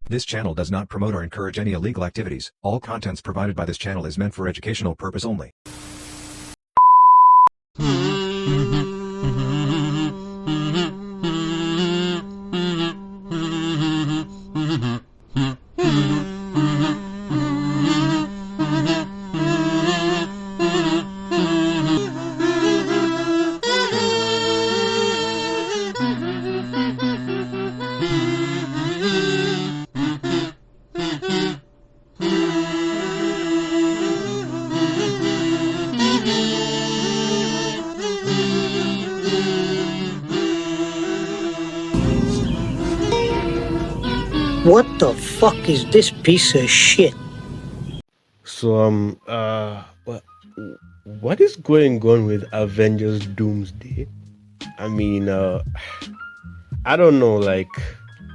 This channel does not promote or encourage any illegal activities. All contents provided by this channel is meant for educational purpose only. What the fuck is this piece of shit? So what is going on with Avengers Doomsday? I mean, I don't know, like,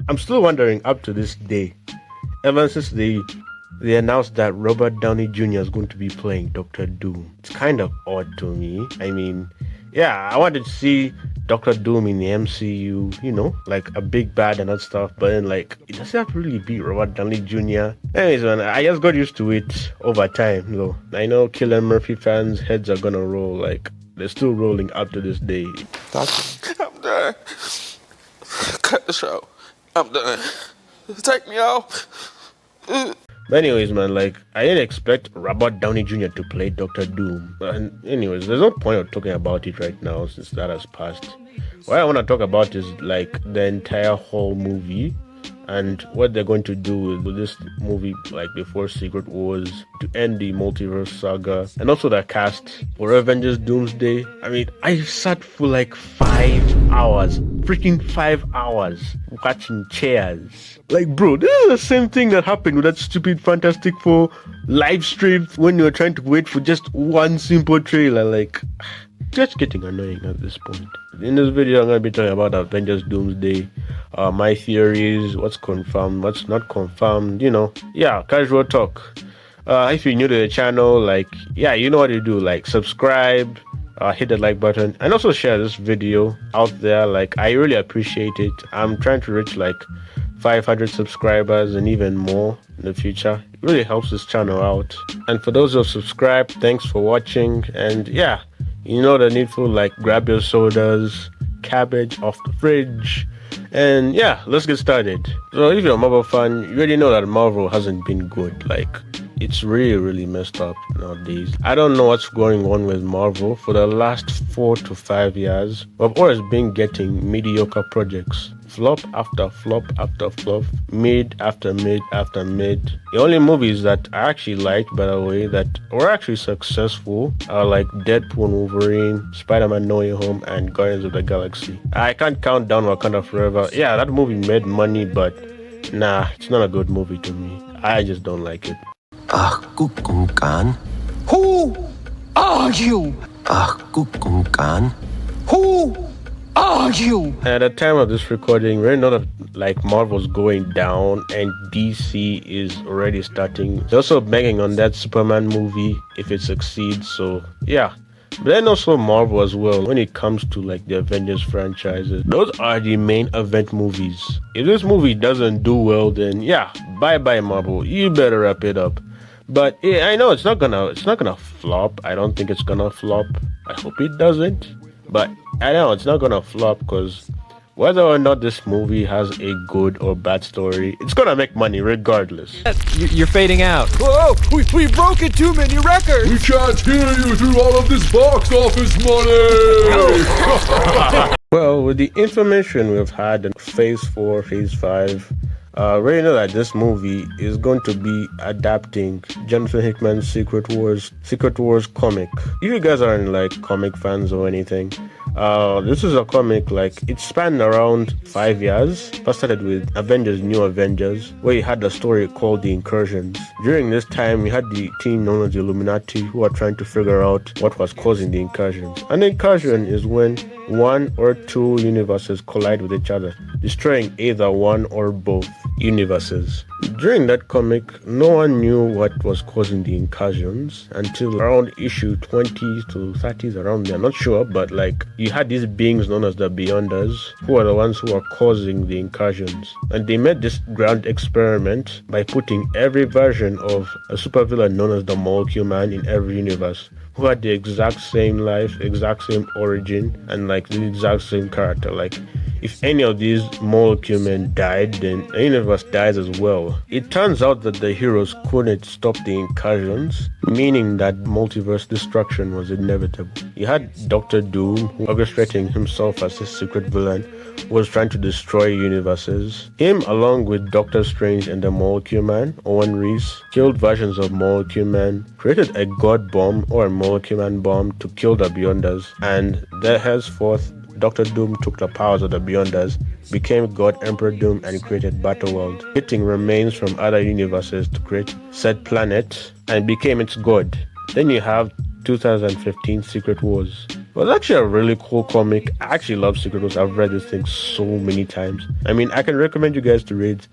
I'm still wondering up to this day, ever since they announced that Robert Downey Jr. is going to be playing Doctor Doom. It's kind of odd to me. I mean, yeah, I wanted to see Doctor Doom in the MCU, you know, like a big bad and that stuff, but then, like, it doesn't have to really be Robert Downey Jr. Anyways, man, I just got used to it over time, though. I know Cillian Murphy fans' heads are gonna roll, like, they're still rolling up to this day. I'm done. Cut the show. I'm done. Take me off. But anyways, man, like, I didn't expect Robert Downey Jr. to play Doctor Doom. And anyways, there's no point of talking about it right now since that has passed. What I want to talk about is, like, the entire whole movie and what they're going to do with this movie, like, before Secret Wars, to end the multiverse saga, and also the cast for Avengers Doomsday. I mean, I sat for like 5 hours, freaking 5 hours, watching chairs. Like, bro, this is the same thing that happened with that stupid Fantastic Four live stream when you were trying to wait for just one simple trailer. Like, just getting annoying at this point. In this video, I'm going to be talking about Avengers Doomsday, my theories, what's confirmed, what's not confirmed, you know. Yeah, casual talk. If you're new to the channel, like, yeah, you know what to do. Like, subscribe, hit the like button, and also share this video out there. Like, I really appreciate it. I'm trying to reach like 500 subscribers and even more in the future. It really helps this channel out. And for those who have subscribed, thanks for watching. And yeah, you know the needful, like, grab your sodas, cabbage off the fridge, and yeah, let's get started. So if you're a Marvel fan, you already know that Marvel hasn't been good. Like, it's really messed up nowadays. I don't know what's going on with Marvel. For the last 4 to 5 years, we've always been getting mediocre projects. Flop after flop after flop, mid after mid after mid. The only movies that I actually liked, by the way, that were actually successful are like Deadpool and Wolverine, Spider-Man No Way Home, and Guardians of the Galaxy. I can't count down Wakanda Forever. Yeah, that movie made money, but nah, it's not a good movie to me. I just don't like it. Who are you? Who are you? At the time of this recording, we know that, like, Marvel's going down and DC is already starting. They're also banging on that Superman movie if it succeeds, so yeah. But then also Marvel as well, when it comes to like the Avengers franchises, those are the main event movies. If this movie doesn't do well, then yeah, bye Marvel, you better wrap it up. But yeah, I know it's not gonna flop. I don't think it's gonna flop. I hope it doesn't. But I know it's not gonna flop, because whether or not this movie has a good or bad story, it's gonna make money regardless. You're fading out. Whoa! We broke it too many records! We can't hear you through all of this box office money! Well, with the information we've had in Phase 4, Phase 5, we already know that this movie is going to be adapting Jonathan Hickman's Secret Wars comic. If you guys aren't like comic fans or anything, this is a comic, like, it spanned around 5 years. First started with Avengers, New Avengers, where you had a story called The Incursions. During this time, we had the team known as the Illuminati, who are trying to figure out what was causing the incursions. An incursion is when one or two universes collide with each other, destroying either one or both. universes. During that comic, no one knew what was causing the incursions until around issue 20 to 30, around there. I'm not sure, but like you had these beings known as the Beyonders, who are the ones who are causing the incursions. And they made this grand experiment by putting every version of a supervillain known as the Molecule Man in every universe, who had the exact same life, exact same origin, and like the exact same character. Like, if any of these molecule men died, then the universe dies as well. It turns out that the heroes couldn't stop the incursions, meaning that multiverse destruction was inevitable. You had Doctor Doom, orchestrating himself as a secret villain, who was trying to destroy universes. Him, along with Doctor Strange and the Molecule Man, Owen Reese, killed versions of Molecule Man, created a God bomb or a Molecule Man bomb to kill the Beyonders, and there henceforth Doctor Doom took the powers of the Beyonders, became God Emperor Doom, and created Battleworld, hitting remains from other universes to create said planet, and became its god. Then you have 2015 Secret Wars. It was actually a really cool comic. I actually love Secret Wars. I've read this thing so many times. I mean, I can recommend you guys to read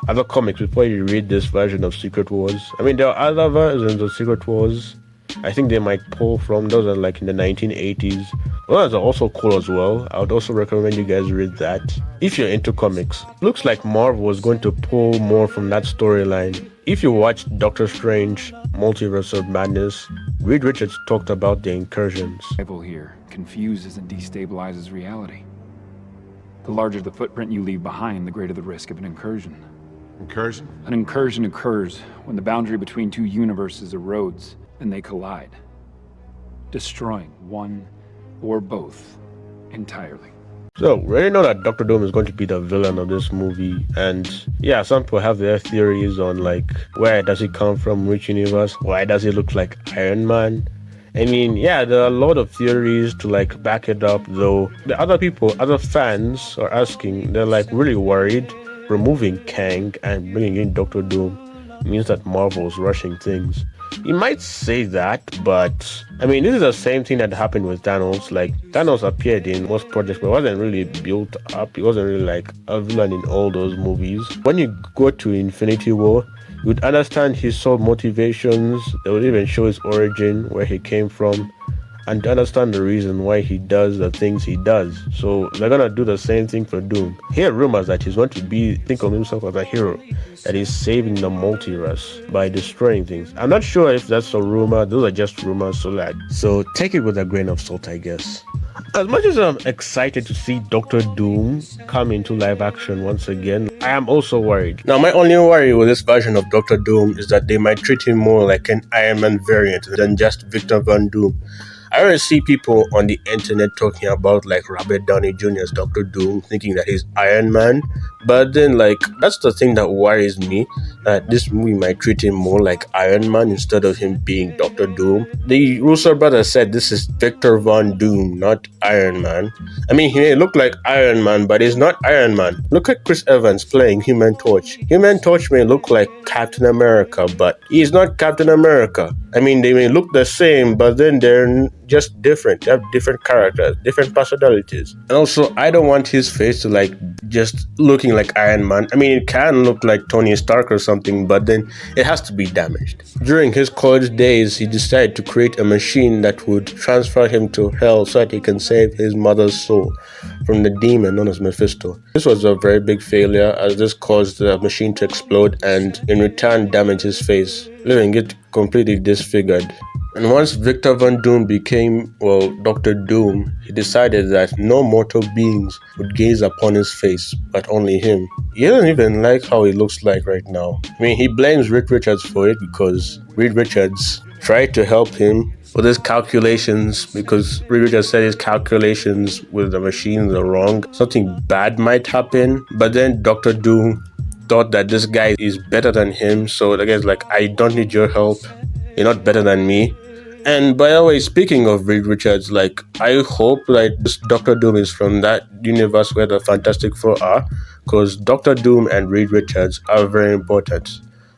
other comics before you read this version of Secret Wars. I mean, there are other versions of Secret Wars. I think they might pull from those are like in the 1980s. Those are also cool as well. I would also recommend you guys read that if you're into comics. Looks like Marvel was going to pull more from that storyline. If you watched Doctor Strange, Multiverse of Madness, Reed Richards talked about the incursions. Rival here confuses and destabilizes reality. The larger the footprint you leave behind, the greater the risk of an incursion. Incursion? An incursion occurs when the boundary between two universes erodes and they collide, destroying one or both entirely. So, we already know that Doctor Doom is going to be the villain of this movie, and yeah, some people have their theories on like, where does he come from, which universe, why does he look like Iron Man? I mean, yeah, there are a lot of theories to like back it up, though the other fans are asking, they're like really worried removing Kang and bringing in Doctor Doom means that Marvel's rushing things. You might say that, but I mean, this is the same thing that happened with Thanos. Like, Thanos appeared in most projects, but wasn't really built up. He wasn't really like a villain in all those movies. When you go to Infinity War, you would understand his sole motivations. They would even show his origin, where he came from, and to understand the reason why he does the things he does. So they're gonna do the same thing for Doom. Hear rumors that he's going to think of himself as a hero, that he's saving the multiverse by destroying things. I'm not sure if that's a rumor. Those are just rumors, so take it with a grain of salt, I guess. As much as I'm excited to see Doctor Doom come into live action once again, I am also worried. Now, my only worry with this version of Doctor Doom is that they might treat him more like an Iron Man variant than just Victor Von Doom. I already see people on the internet talking about like Robert Downey Jr.'s Doctor Doom, thinking that he's Iron Man. But then like, that's the thing that worries me, that this movie might treat him more like Iron Man instead of him being Doctor Doom. The Russo brothers said this is Victor Von Doom, not Iron Man. I mean, he may look like Iron Man, but he's not Iron Man. Look at Chris Evans playing Human Torch. Human Torch may look like Captain America, but he's not Captain America. I mean, they may look the same, but then they're just different. They have different characters, different personalities. And also, I don't want his face to like just looking like Iron Man. I mean, it can look like Tony Stark or something, but then it has to be damaged. During his college days, he decided to create a machine that would transfer him to hell so that he can save his mother's soul from the demon known as Mephisto. This was a very big failure, as this caused the machine to explode and in return damage his face, leaving it completely disfigured. And once Victor Von Doom became, Doctor Doom, he decided that no mortal beings would gaze upon his face, but only him. He doesn't even like how he looks like right now. I mean, he blames Reed Richards for it because Reed Richards tried to help him with his calculations, because Reed Richards said his calculations with the machines are wrong. Something bad might happen, but then Doctor Doom thought that this guy is better than him, so the guy's like, I don't need your help. You're not better than me. And by the way, speaking of Reed Richards, like, I hope like this Doctor Doom is from that universe where the Fantastic Four are, because Doctor Doom and Reed Richards are very important.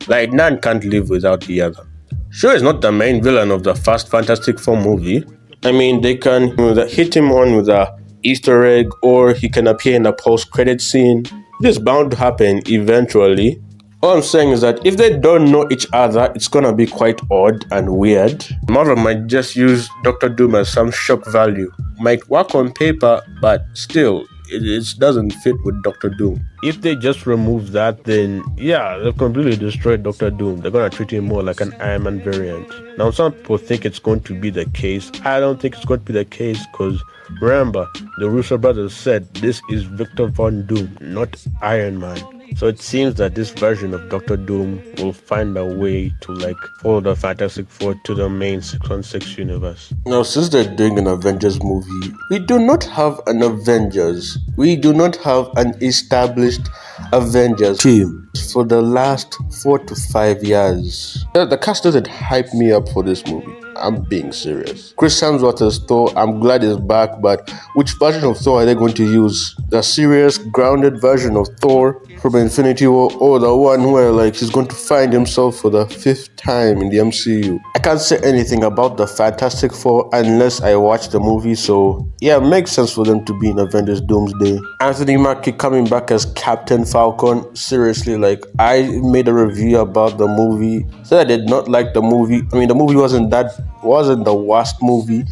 Like, none can't live without the other. Sure, he's not the main villain of the first Fantastic Four movie. I mean, they can hit him on with a Easter egg, or he can appear in a post-credit scene. This is bound to happen eventually. All I'm saying is that if they don't know each other, it's gonna be quite odd and weird. Marvel might just use Doctor Doom as some shock value. Might work on paper, but still, it doesn't fit with Doctor Doom. If they just remove that, then yeah, they've completely destroyed Doctor Doom. They're gonna treat him more like an Iron Man variant. Now, some people think it's going to be the case. I don't think it's going to be the case because remember, the Russo brothers said this is Victor Von Doom, not Iron Man. So it seems that this version of Doctor Doom will find a way to follow the Fantastic Four to the main 616 universe. Now, since they're doing an Avengers movie, we do not have an Avengers. We do not have an established Avengers team for the last 4 to 5 years. The cast doesn't hype me up for this movie. I'm being serious. Chris Hemsworth as Thor, I'm glad he's back, but which version of Thor are they going to use? The serious, grounded version of Thor from Infinity War, or the one where he's going to find himself for the 5th time in the MCU? I can't say anything about the Fantastic Four unless I watch the movie, so yeah, it makes sense for them to be in Avengers Doomsday. Anthony Mackie coming back as Captain Falcon. Seriously, I made a review about the movie, said I did not like the movie. I mean, the movie wasn't the worst movie,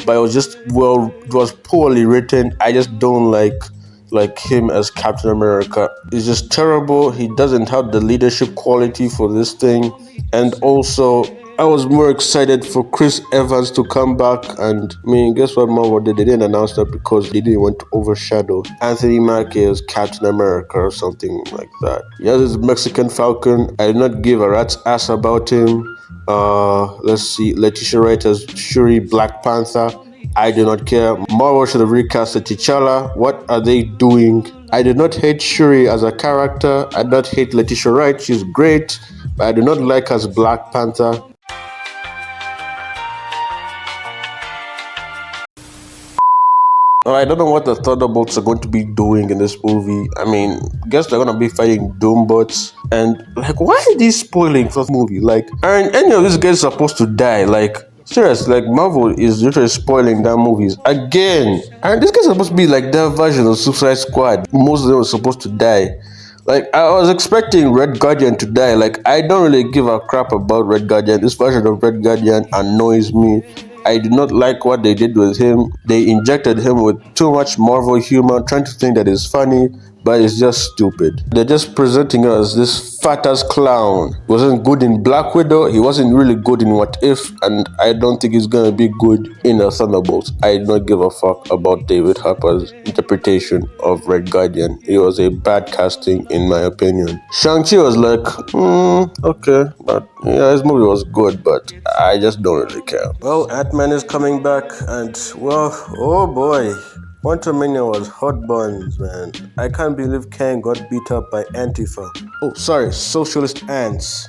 but it was poorly written. I just don't like him as Captain America. It's just terrible. He doesn't have the leadership quality for this thing. And also, I was more excited for Chris Evans to come back, and I mean, guess what Marvel did? They didn't announce that because they didn't want to overshadow Anthony Mackie as Captain America or something like that. Yes, it's Mexican Falcon. I did not give a rat's ass about him. Let's see, Letitia Wright as Shuri Black Panther. I do not care. Marvel should have recast T'Challa. What are they doing? I did not hate Shuri as a character. I did not hate Letitia Wright. She's great, but I do not like her as Black Panther. I don't know what the Thunderbolts are going to be doing in this movie. I mean, guess they're gonna be fighting Doombots. And why are they spoiling for the movie? Aren't any of these guys supposed to die? Seriously, Marvel is literally spoiling their movies again. And this guy's supposed to be their version of Suicide Squad. Most of them were supposed to die. I was expecting Red Guardian to die. I don't really give a crap about Red Guardian. This version of Red Guardian annoys me. I do not like what they did with him. They injected him with too much Marvel humor, trying to think that it's funny, but it's just stupid. They're just presenting us as this fat-ass clown. He wasn't good in Black Widow, he wasn't really good in What If, and I don't think he's gonna be good in the Thunderbolts. I do not give a fuck about David Harper's interpretation of Red Guardian. It was a bad casting, in my opinion. Shang-Chi was okay, but yeah, his movie was good, but I just don't really care. Well, Ant-Man is coming back, and well, oh boy. Quantumania was hot buns, man. I can't believe Kang got beat up by Antifa. Oh, sorry, socialist ants.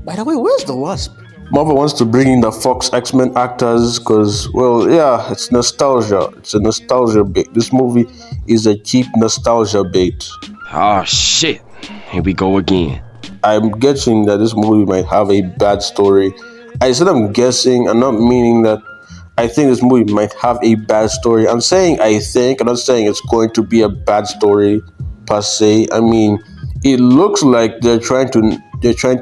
By the way, where's the Wasp? Marvel wants to bring in the Fox X-Men actors because, well, yeah, it's nostalgia. It's a nostalgia bait. This movie is a cheap nostalgia bait. Oh, shit. Here we go again. I'm guessing that this movie might have a bad story. I said I'm guessing, I'm not meaning that I think this movie might have a bad story. I'm saying I think, I'm not saying it's going to be a bad story per se. I mean, it looks like they're trying to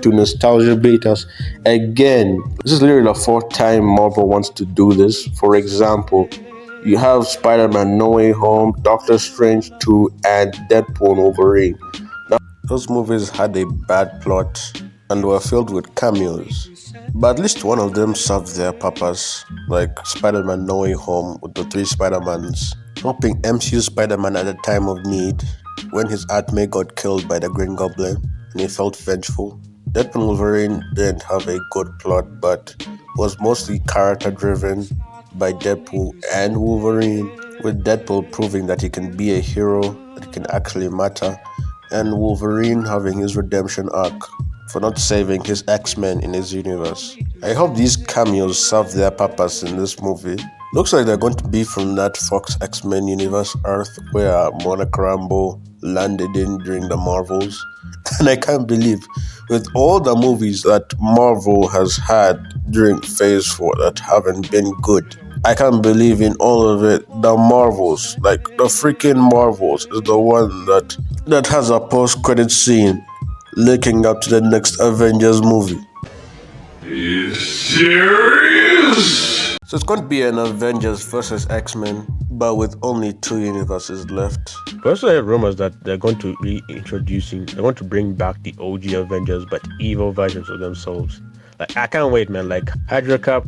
nostalgia bait us again. This is literally the 4th time Marvel wants to do this. For example, you have Spider-Man No Way Home, Doctor Strange 2, and Deadpool and Wolverine. Now, those movies had a bad plot and were filled with cameos. But at least one of them served their purpose, like Spider-Man No Way Home with the 3 Spider-Mans, helping MCU Spider-Man at a time of need when his Aunt May got killed by the Green Goblin and he felt vengeful. Deadpool and Wolverine didn't have a good plot, but was mostly character-driven by Deadpool and Wolverine, with Deadpool proving that he can be a hero, that he can actually matter, and Wolverine having his redemption arc for not saving his X-Men in his universe. I hope these cameos serve their purpose in this movie. Looks like they're going to be from that Fox X-Men universe Earth where Monica Rambeau landed in during the Marvels. And I can't believe, with all the movies that Marvel has had during Phase 4 that haven't been good, I can't believe in all of it. The Marvels, like the freaking Marvels, is the one that has a post-credit scene linking up to the next Avengers movie. You serious? So it's going to be an Avengers versus X-Men, but with only 2 universes left. Plus, I heard rumors that they're going to they're going to bring back the OG Avengers, but evil versions of themselves. Like, I can't wait, man. Like, Hydra Cup,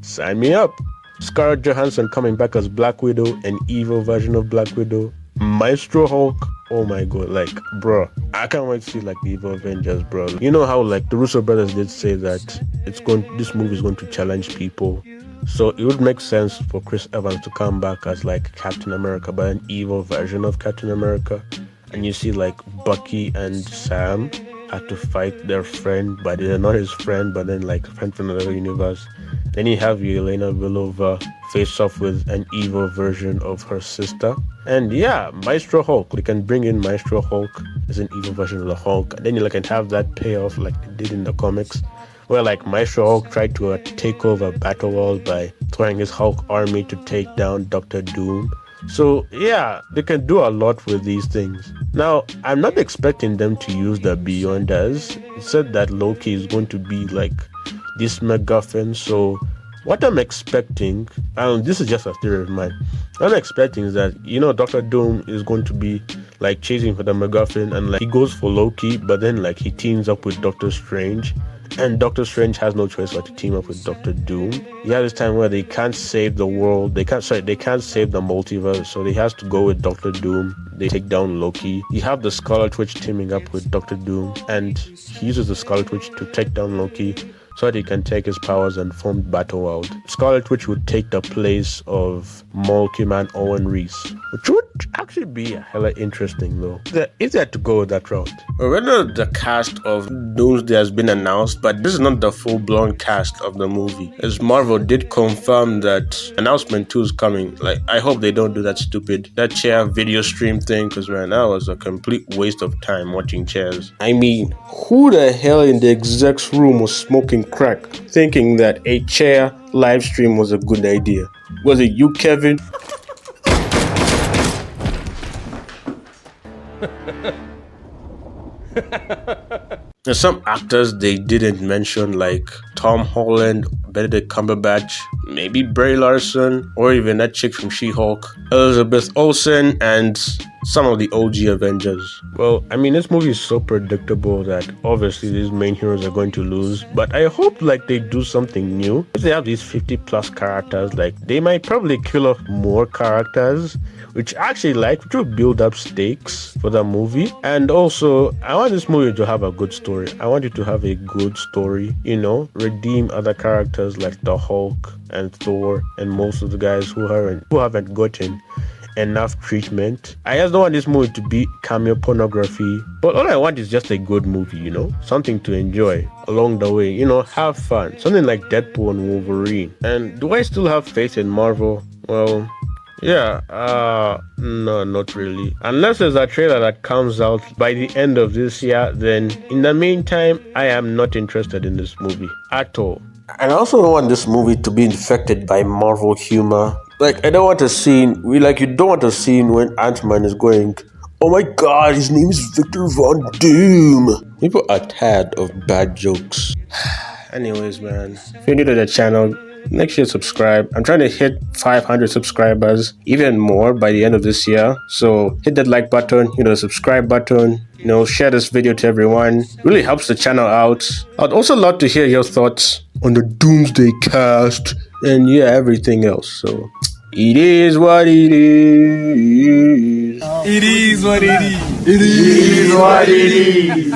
sign me up. Scarlett Johansson coming back as Black Widow, an evil version of Black Widow. Maestro Hulk, oh my god, like, bro, I can't wait to see like the evil Avengers, bro. You know how like the Russo brothers did say that this movie is going to challenge people. So it would make sense for Chris Evans to come back as like Captain America, but an evil version of Captain America. And you see like Bucky and Sam had to fight their friend, but they're not his friend, but then like a friend from another universe. Then you have Yelena Belova face off with an evil version of her sister. And yeah, Maestro Hulk. They can bring in Maestro Hulk as an evil version of the Hulk. And then you can have that payoff like they did in the comics, where like Maestro Hulk tried to take over Battleworld by throwing his Hulk army to take down Dr. Doom. So yeah, they can do a lot with these things. Now, I'm not expecting them to use the Beyonders. It said that Loki is going to be like this MacGuffin. So what I'm expecting, and this is just a theory of mine, what I'm expecting is that, you know, Dr. Doom is going to be like chasing for the MacGuffin, and like he goes for Loki, but then like he teams up with Doctor Strange. And Doctor Strange has no choice but to team up with Doctor Doom. You have this time where they can't save the world. They can't save the multiverse, so they has to go with Doctor Doom. They take down Loki. You have the Scarlet Witch teaming up with Doctor Doom, and he uses the Scarlet Witch to take down Loki so that he can take his powers and form Battleworld. Scarlet Witch would take the place of Multi Man Owen Reese, which would actually be hella interesting though. If they had to go that route. Whether the cast of Doomsday has been announced, but this is not the full-blown cast of the movie. As Marvel did confirm that announcement 2 is coming. Like, I hope they don't do that chair video stream thing, because man, that was a complete waste of time watching chairs. I mean, who the hell in the exec's room was smoking crack, thinking that a chair live stream was a good idea? Was it you, Kevin? There's some actors they didn't mention, like Tom Holland, Benedict Cumberbatch, maybe Brie Larson, or even that chick from She-Hulk, Elizabeth Olsen, and some of the OG Avengers. Well, I mean, this movie is so predictable that obviously these main heroes are going to lose, but I hope like they do something new. If they have these 50 plus characters, like they might probably kill off more characters, which will build up stakes for the movie. And also, I want this movie to have a good story. I want it to have a good story, you know, redeem other characters like the Hulk and Thor and most of the guys who haven't gotten enough treatment. I just don't want this movie to be cameo pornography, but all I want is just a good movie, you know, something to enjoy along the way, you know, have fun, something like Deadpool and Wolverine. And do I still have faith in Marvel? Well, yeah, no, not really. Unless there's a trailer that comes out by the end of this year, then in the meantime, I am not interested in this movie at all. And I also don't want this movie to be infected by Marvel humor. Like, I don't want a scene, you don't want a scene when Ant-Man is going, oh my god, his name is Victor Von Doom. People are tired of bad jokes. Anyways, man, if you're new to the channel, make sure you subscribe. I'm trying to hit 500 subscribers, even more by the end of this year. So hit that like button, the subscribe button, share this video to everyone. Really helps the channel out. I'd also love to hear your thoughts on the Doomsday cast and everything else. So it is what it is. It is what it is. It is what it is.